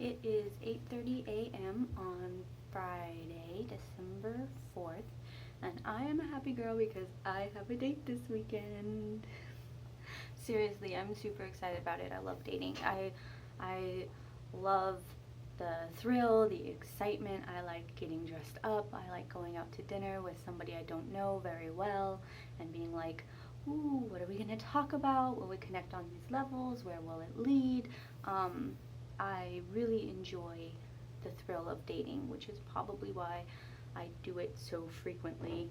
It is 8:30 a.m. on Friday, December 4th, and I am a happy girl because I have a date this weekend. Seriously, I'm super excited about it. I love dating. I love the thrill, the excitement. I like getting dressed up. I like going out to dinner with somebody I don't know very well and being like, ooh, what are we going to talk about? Will we connect on these levels? Where will it lead? Um, I really enjoy the thrill of dating, which is probably why I do it so frequently.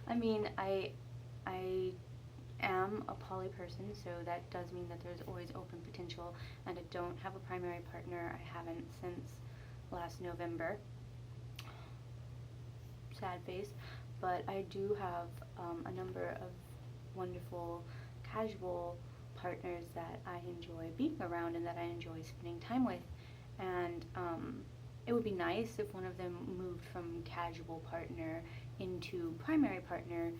I mean, I am a poly person, so that does mean that there's always open potential, and I don't have a primary partner. I haven't since last November. Sad face, but I do have a number of wonderful casual partners that I enjoy being around and that I enjoy spending time with. And it would be nice if one of them moved from casual partner into primary partner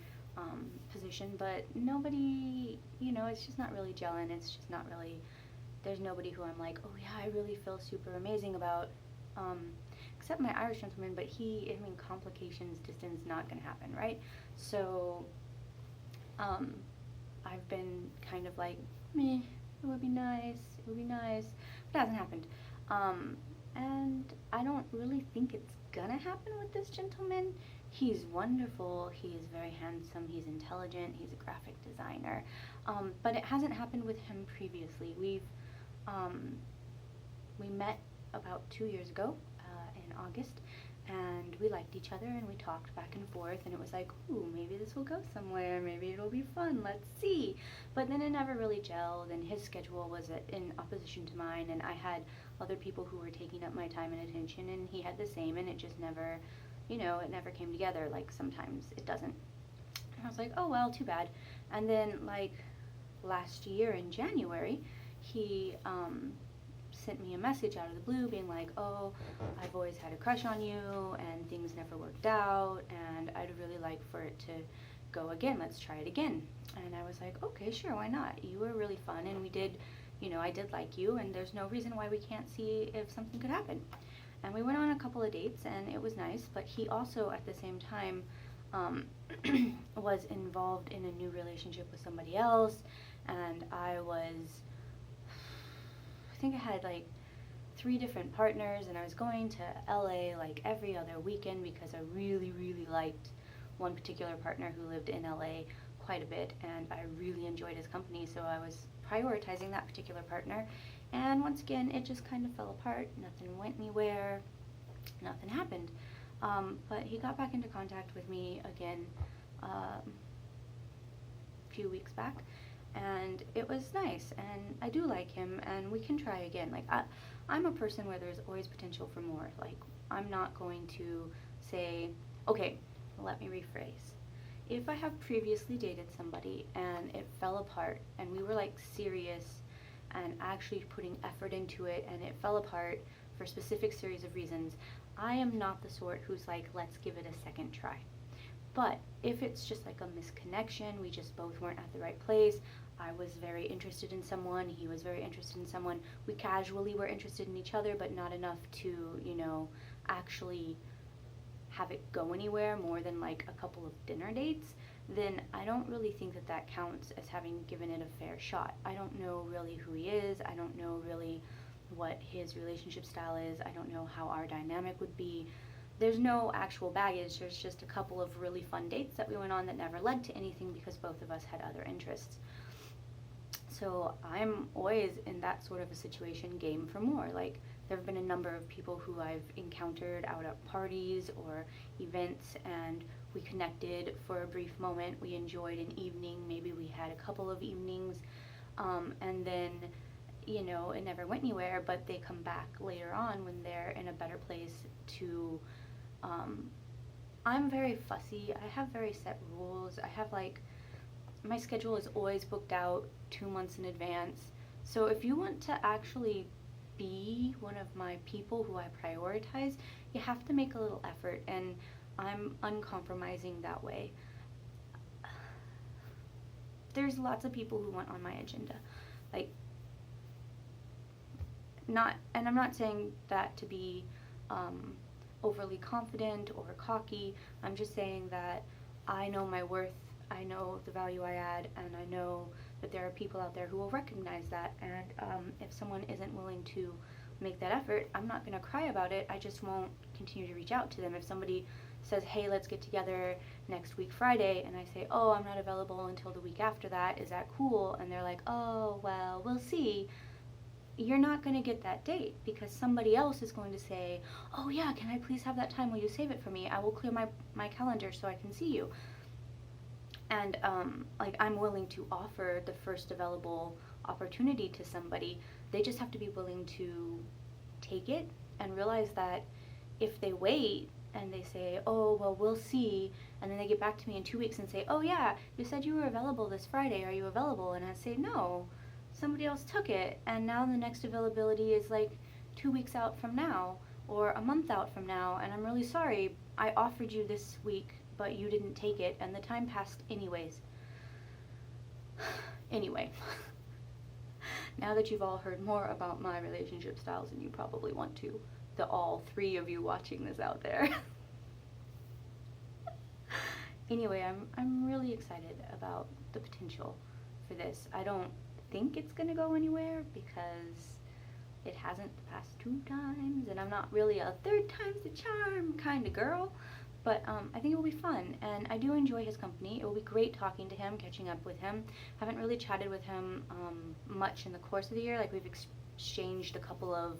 position, but nobody, it's just not really gelling. It's just not really, there's nobody who I'm like, oh yeah, I really feel super amazing about. Um, Except my Irish gentleman, but complications, distance, not gonna happen, right? So, um, I've been kind of like, meh, it would be nice, but it hasn't happened. And I don't really think it's gonna happen with this gentleman. He's wonderful, he is very handsome, he's intelligent, he's a graphic designer, but it hasn't happened with him previously. Um, we met about 2 years ago in August, and we liked each other and we talked back and forth, and it was like, ooh, maybe this will go somewhere, maybe it'll be fun, let's see. But then it never really gelled, and his schedule was in opposition to mine, and I had other people who were taking up my time and attention, and he had the same, and it just never, it never came together. Like sometimes it doesn't. And I was like, oh well, too bad. And then like last year in January, he sent me a message out of the blue being like, oh, I've always had a crush on you and things never worked out and I'd really like for it to go again. Let's try it again. And I was like, okay, sure, why not? You were really fun and we did, I did like you and there's no reason why we can't see if something could happen. And we went on a couple of dates and it was nice, but he also at the same time um, was involved in a new relationship with somebody else, and I think I had like 3 different partners, and I was going to LA like every other weekend because I really, really liked one particular partner who lived in LA quite a bit, and I really enjoyed his company, so I was prioritizing that particular partner. And once again, it just kind of fell apart. Nothing went anywhere, nothing happened. But he got back into contact with me again a few weeks back, and it was nice, and I do like him, and we can try again. Like I'm a person where there's always potential for more. Like I'm not going to say, okay, let me rephrase. If I have previously dated somebody and it fell apart and we were like serious and actually putting effort into it and it fell apart for a specific series of reasons, I am not the sort who's like, let's give it a second try. But if it's just like a misconnection, we just both weren't at the right place, I was very interested in someone, he was very interested in someone, we casually were interested in each other, but not enough to, actually have it go anywhere more than like a couple of dinner dates, then I don't really think that that counts as having given it a fair shot. I don't know really who he is, I don't know really what his relationship style is, I don't know how our dynamic would be. There's no actual baggage, there's just a couple of really fun dates that we went on that never led to anything because both of us had other interests. So I'm always in that sort of a situation game for more. Like there have been a number of people who I've encountered out at parties or events, and we connected for a brief moment. We enjoyed an evening, maybe we had a couple of evenings, and then it never went anywhere, but they come back later on when they're in a better place to, um, I'm very fussy. I have very set rules. I have like, my schedule is always booked out 2 months in advance. So if you want to actually be one of my people who I prioritize, you have to make a little effort, and I'm uncompromising that way. There's lots of people who want on my agenda. Like, and I'm not saying that to be overly confident or cocky. I'm just saying that I know my worth, I know the value I add, and I know that there are people out there who will recognize that. And if someone isn't willing to make that effort, I'm not going to cry about it. I just won't continue to reach out to them. If somebody says, hey, let's get together next week Friday, and I say, oh, I'm not available until the week after that, is that cool? And they're like, oh, well, we'll see. You're not going to get that date because somebody else is going to say, oh yeah, can I please have that time? Will you save it for me? I will clear my calendar so I can see you. And like, I'm willing to offer the first available opportunity to somebody. They just have to be willing to take it and realize that if they wait and they say, oh, well, we'll see, and then they get back to me in 2 weeks and say, oh yeah, you said you were available this Friday, are you available? And I say, no, somebody else took it, and now the next availability is like 2 weeks out from now, or a month out from now, and I'm really sorry, I offered you this week, but you didn't take it, and the time passed anyways. Anyway, now that you've all heard more about my relationship styles, and you probably want to, the all three of you watching this out there. Anyway, I'm really excited about the potential for this. I don't think it's gonna go anywhere because it hasn't the past 2 times, and I'm not really a third time's the charm kind of girl. But I think it will be fun, and I do enjoy his company. It will be great talking to him, catching up with him. Haven't really chatted with him much in the course of the year. Like, we've exchanged a couple of,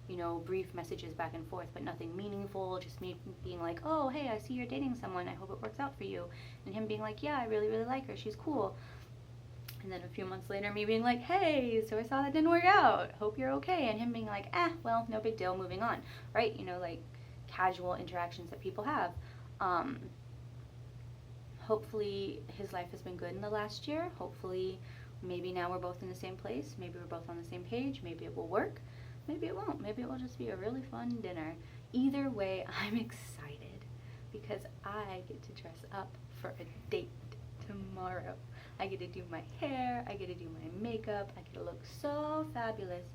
you know, brief messages back and forth, but nothing meaningful. Just me being like, oh, hey, I see you're dating someone. I hope it works out for you. And him being like, yeah, I really, really like her. She's cool. And then a few months later, me being like, hey, so I saw that didn't work out. Hope you're okay. And him being like, well, no big deal, moving on. Right? You know, like, casual interactions that people have. Hopefully his life has been good in the last year. Hopefully maybe now we're both in the same place. Maybe we're both on the same page. Maybe it will work. Maybe it won't. Maybe it will just be a really fun dinner. Either way, I'm excited because I get to dress up for a date tomorrow. I get to do my hair. I get to do my makeup. I get to look so fabulous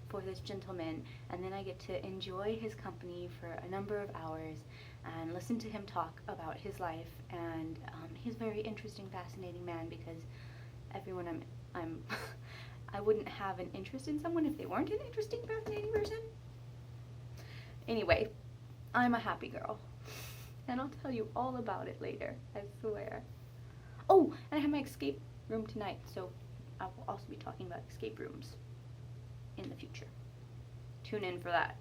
for this gentleman, and then I get to enjoy his company for a number of hours and listen to him talk about his life. And he's a very interesting, fascinating man, because everyone I wouldn't have an interest in someone if they weren't an interesting, fascinating person. Anyway, I'm a happy girl, and I'll tell you all about it later, I swear. Oh, and I have my escape room tonight, so I will also be talking about escape rooms in the future. Tune in for that.